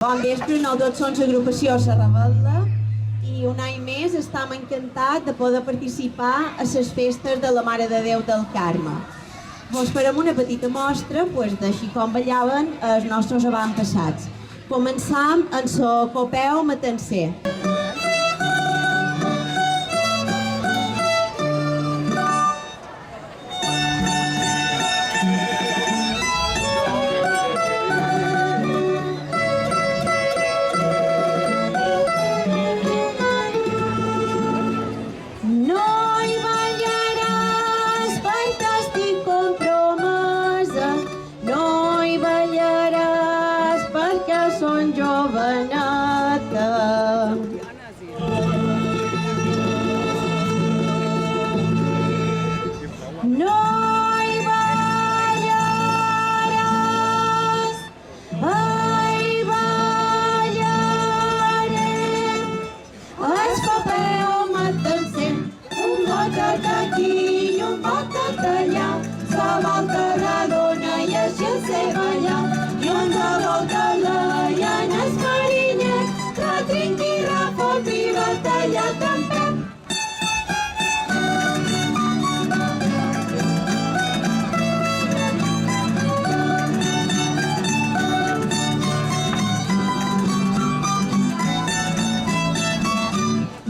Bon vespre, nosaltres som l'agrupació La Rebel·la i un any més estem encantats de poder participar a les festes de la Mare de Déu del Carme. Vos farem una petita mostra d'així com ballaven els nostres avantpassats. Començam amb la Copeu Matancer. Són joveneta. No hi ballaràs, ai ballarem, es Copeu Matancer, un botet aquí i un botet allà, sa volta la dona i així el sé ballar, i un de volta la trinqui, rafot i batalla també.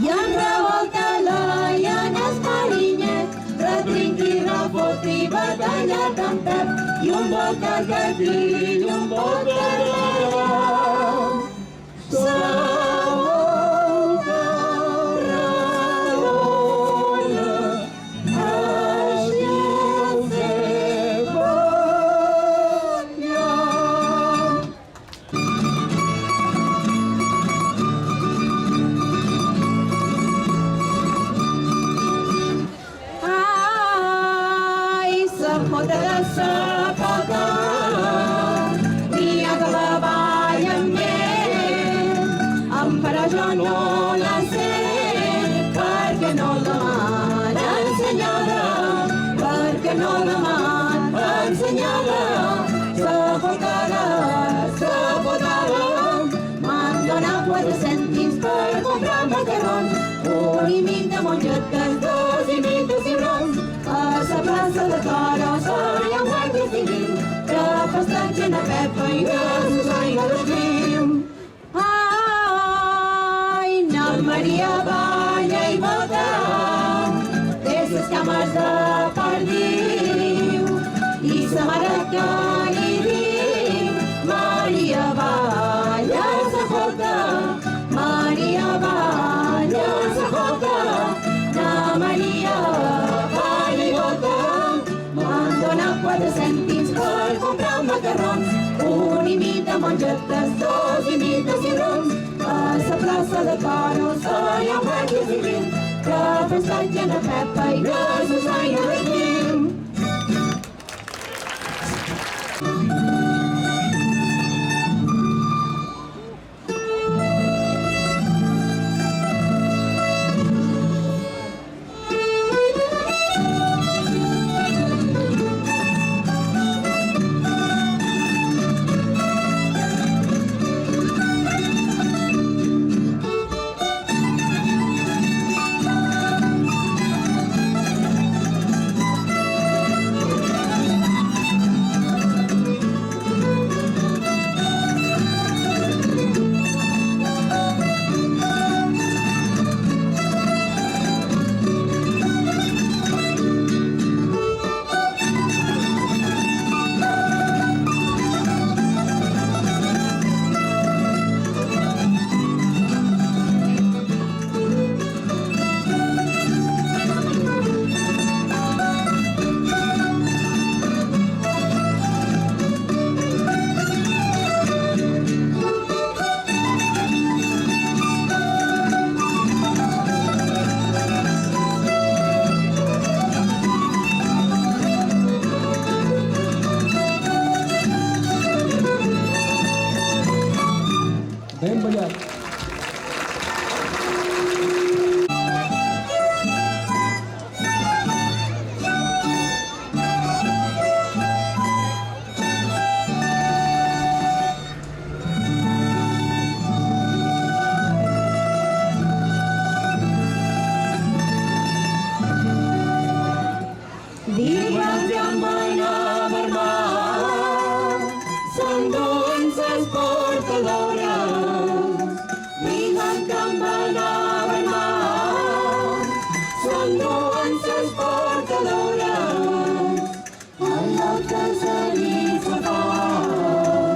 I en revolta-la i en esmarinyet, retrinqui, rafot i batalla també. I un botet d'aquí i un botet d'allà. Jo no la sé, perquè no la m'han ensenyada, perquè no la m'han ensenyada. Se fotada, m'han donat 4 cèntims per comprar macarrons, un i mig de mongetes, 2 i mig de cigrons. A la plaça de Toros hi ha guàrdia civil, que festegen a Pepa i que s'usaina d'escriu. Maria balla i bota des les cames de perdiu i sa mare que li diu Maria balla sa jota, Maria balla sa jota, na Maria balla i bota. M'han donat 4 cèntims per comprar macarrons, un i mig de mongetes, 2 i mig de cigrons. A la plaça de Toros hi ha guàrdia civil, que festegen a Pepa i que s'usaina d'escriu. Ben ballat. Dolores, lihat gambar mar, sunduan sport Dolores, Allah tersalin safar,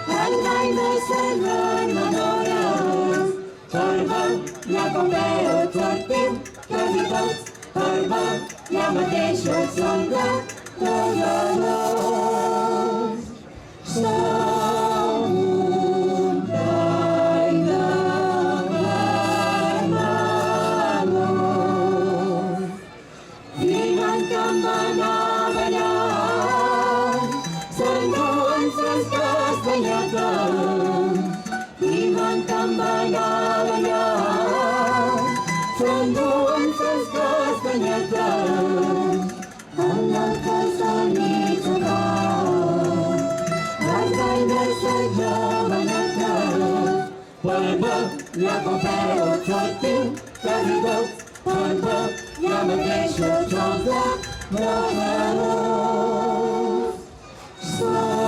andai beseran Dolores, terbang yang kompeo tertim, kasih terbang yang matesyo sangka Dolores. Samundai gambar malon, dengan gambar banyak, sentuhan seskas banyak, dengan gambar banyak, sentuhan seskas banyak, Allah tersalin safar. Andai besaja banyak Perbab yang kompeo tertim Terhidup perbab yang mengesyo contoh Dolores. Samundai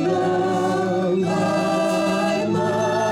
gambar malon.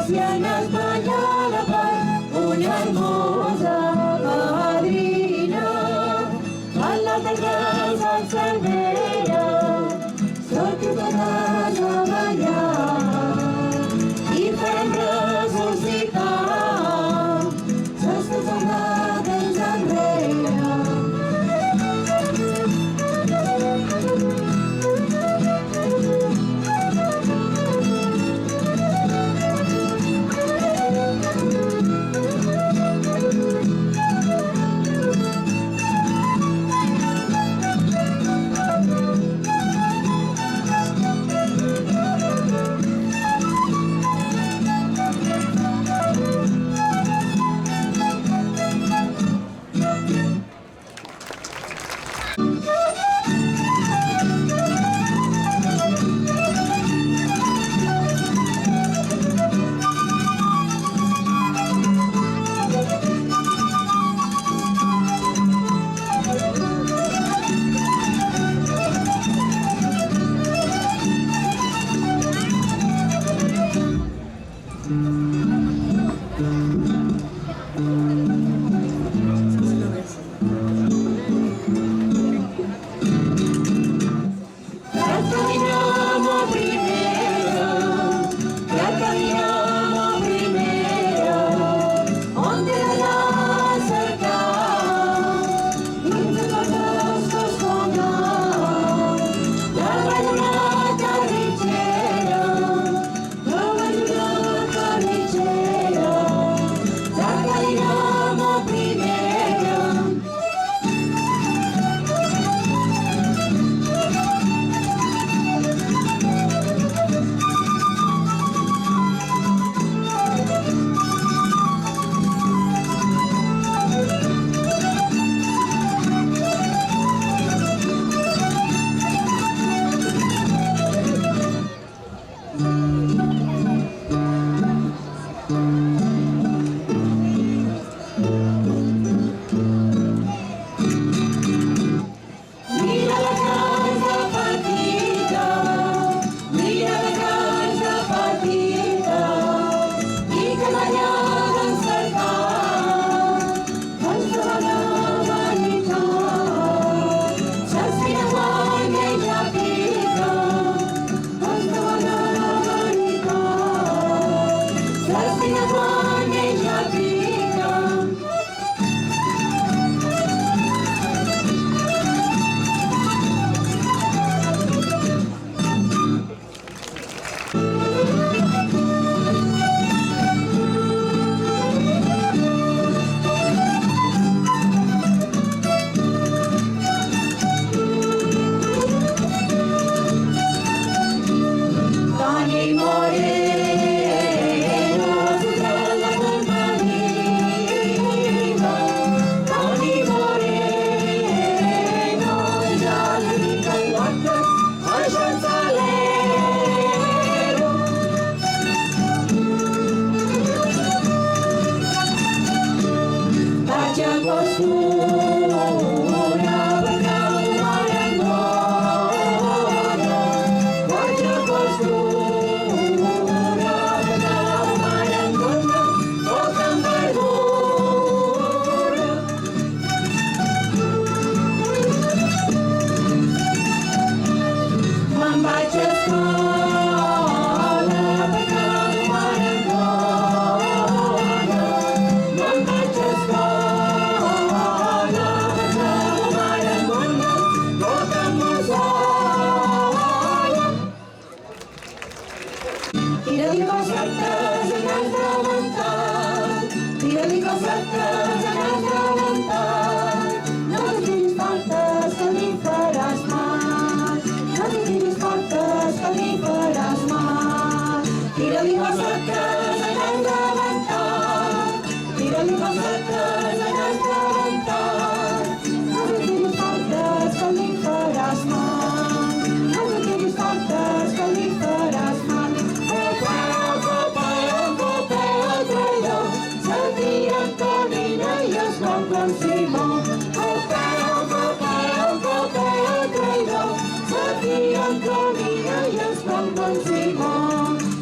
ancianas mañana van una hermosa madrina a la terraza enfermera, sobre para la mañana y para resucitar, se estará del sangrera.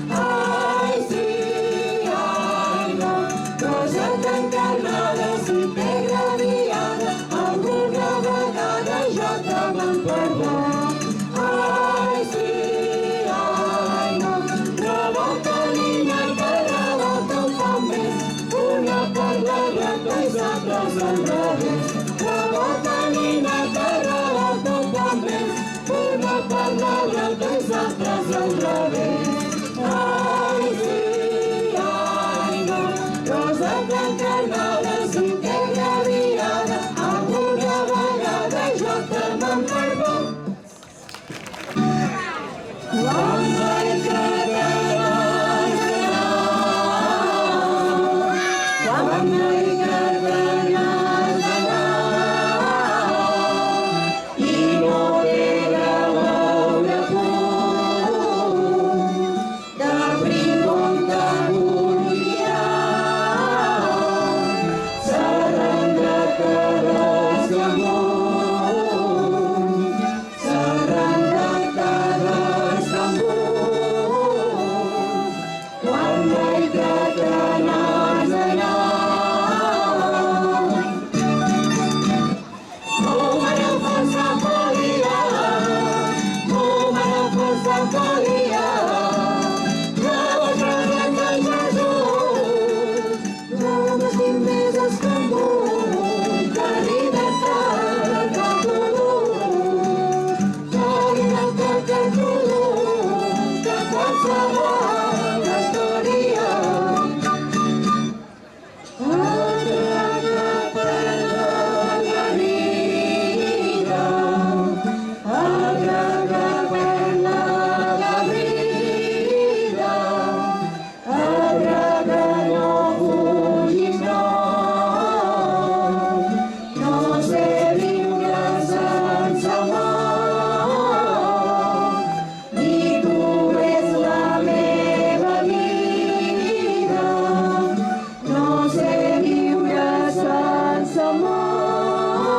Ay, sí. al revés, reboten i neteres no pot més, una per la dreta i altres al revés. Ai, sí, ai, no, rosa blanca, nova, cinquena diada, alguna vegada jo te'n m'embarbo. Quan vaig catalans d'anar, quan vaig catalans d'anar, i no era veure punt, de prim com de volia, s'arrenca cares amunt, s'arrenca cares amunt, quan vaig catalans d'anar. Número força podia, número força podia, nostre de Jesús, només tinc més escambull, de llibertat que tu dus, de llibertat que tu dus, que qualsevol història. Atraca per la vida, atraca per la vida, atraca no fugis, no sé viure sense amor, i tu ets la meva vida, no sé viure sense amor,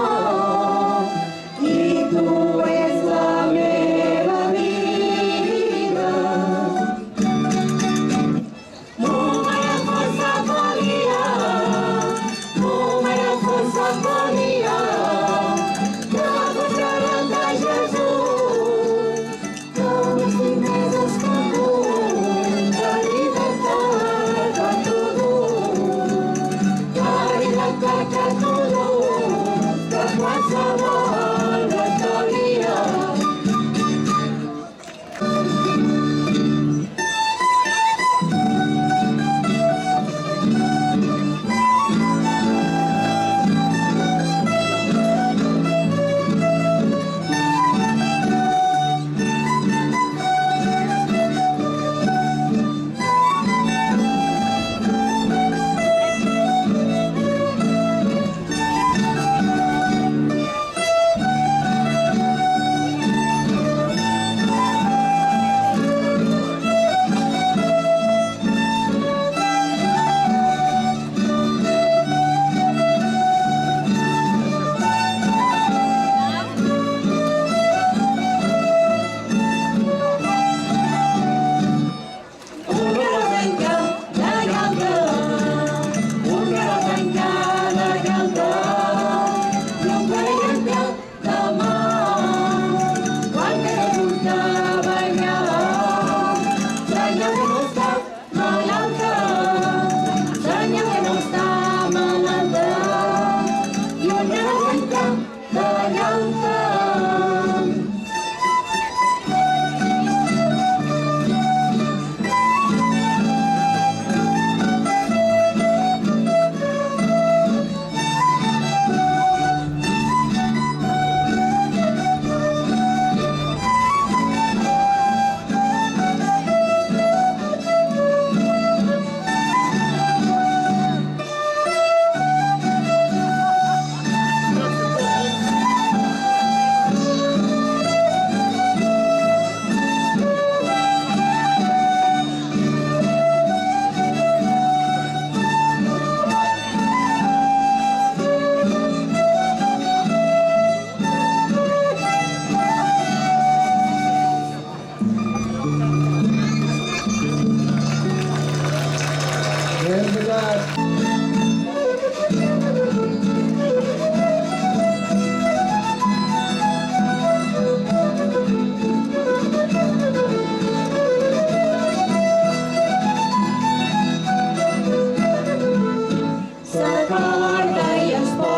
i tu ets la meva vida. Número força podia, número força podia, que mostraran de Jesús, només tinc més escambull, de llibertat que tu dus, de llibertat que tu dus, de qualsevol història. S'acorda i es pot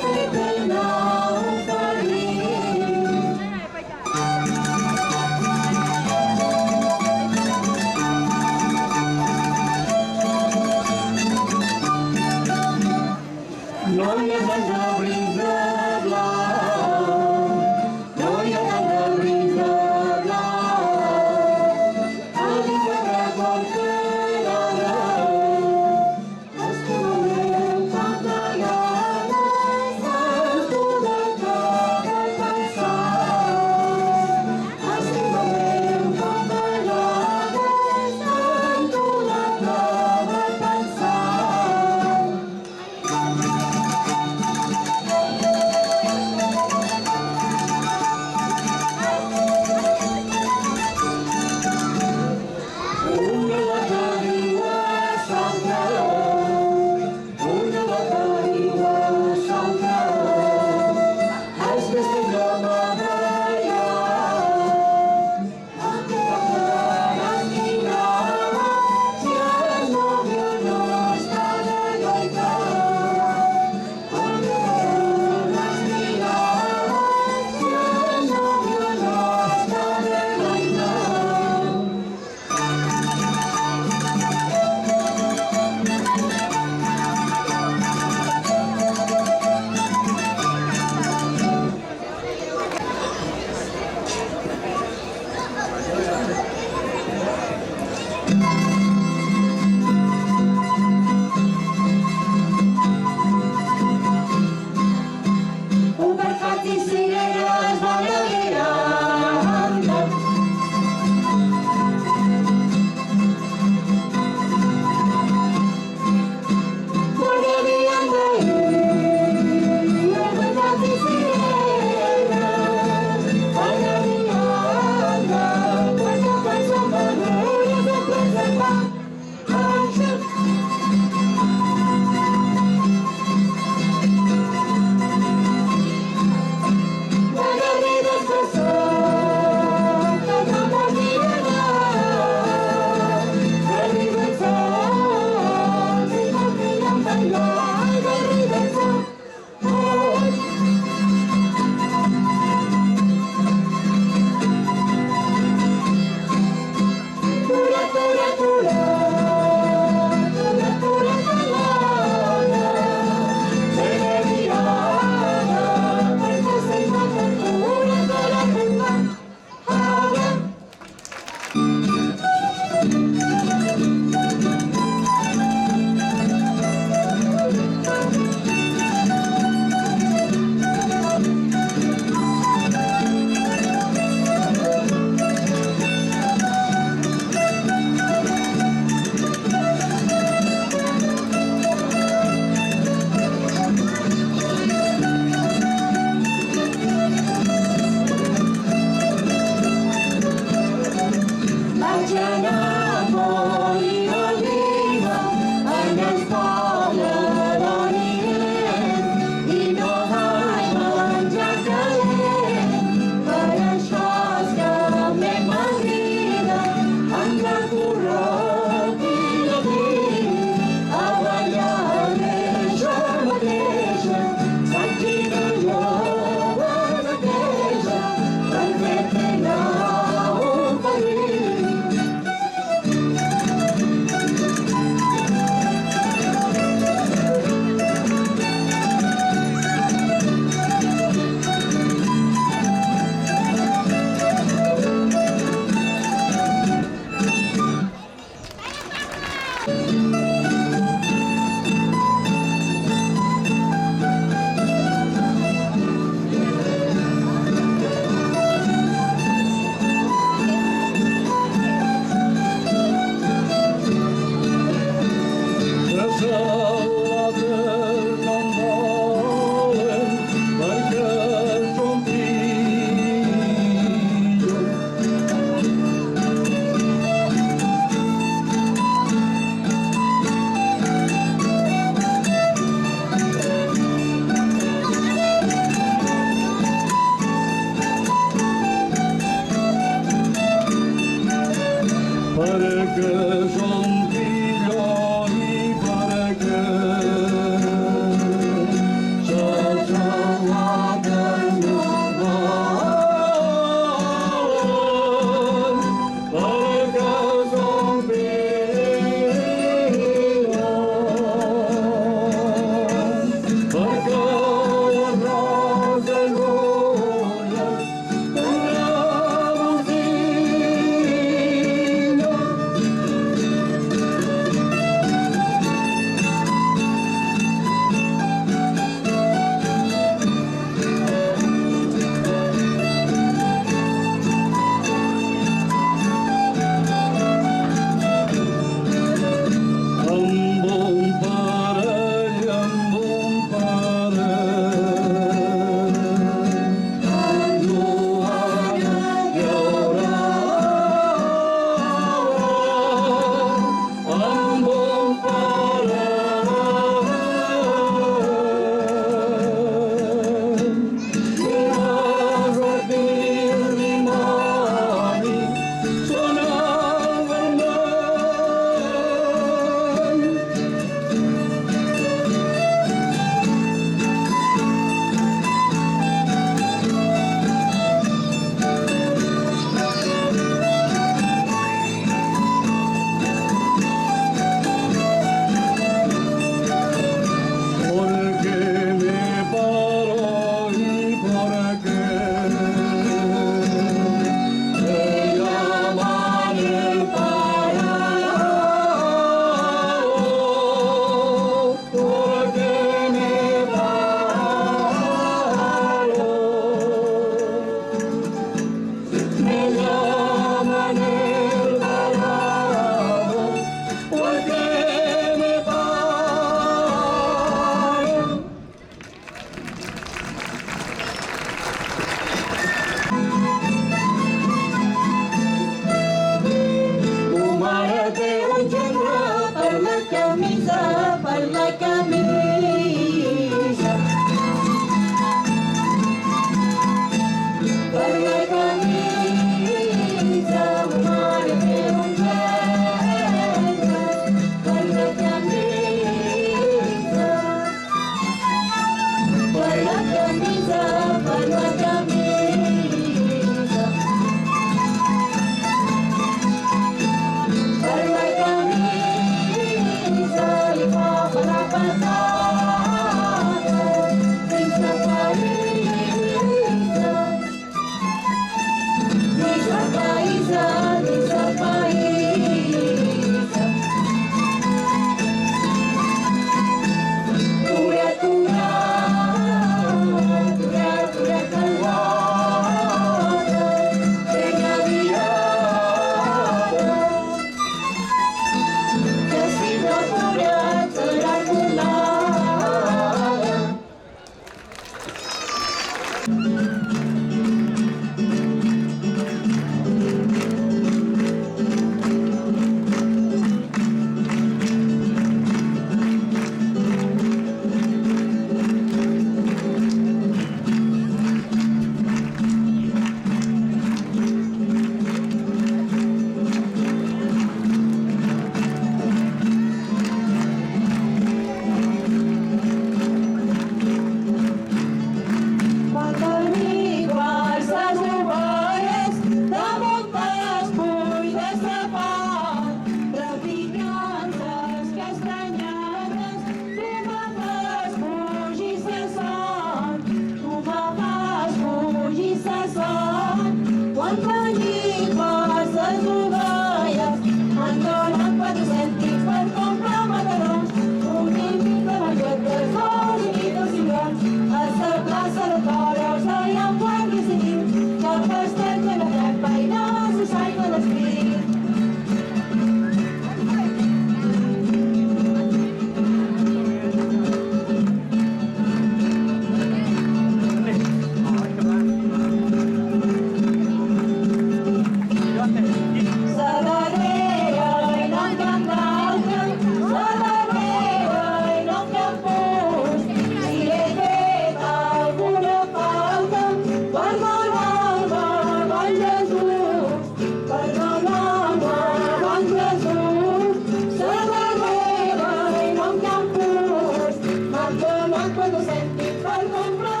cèntim per comprar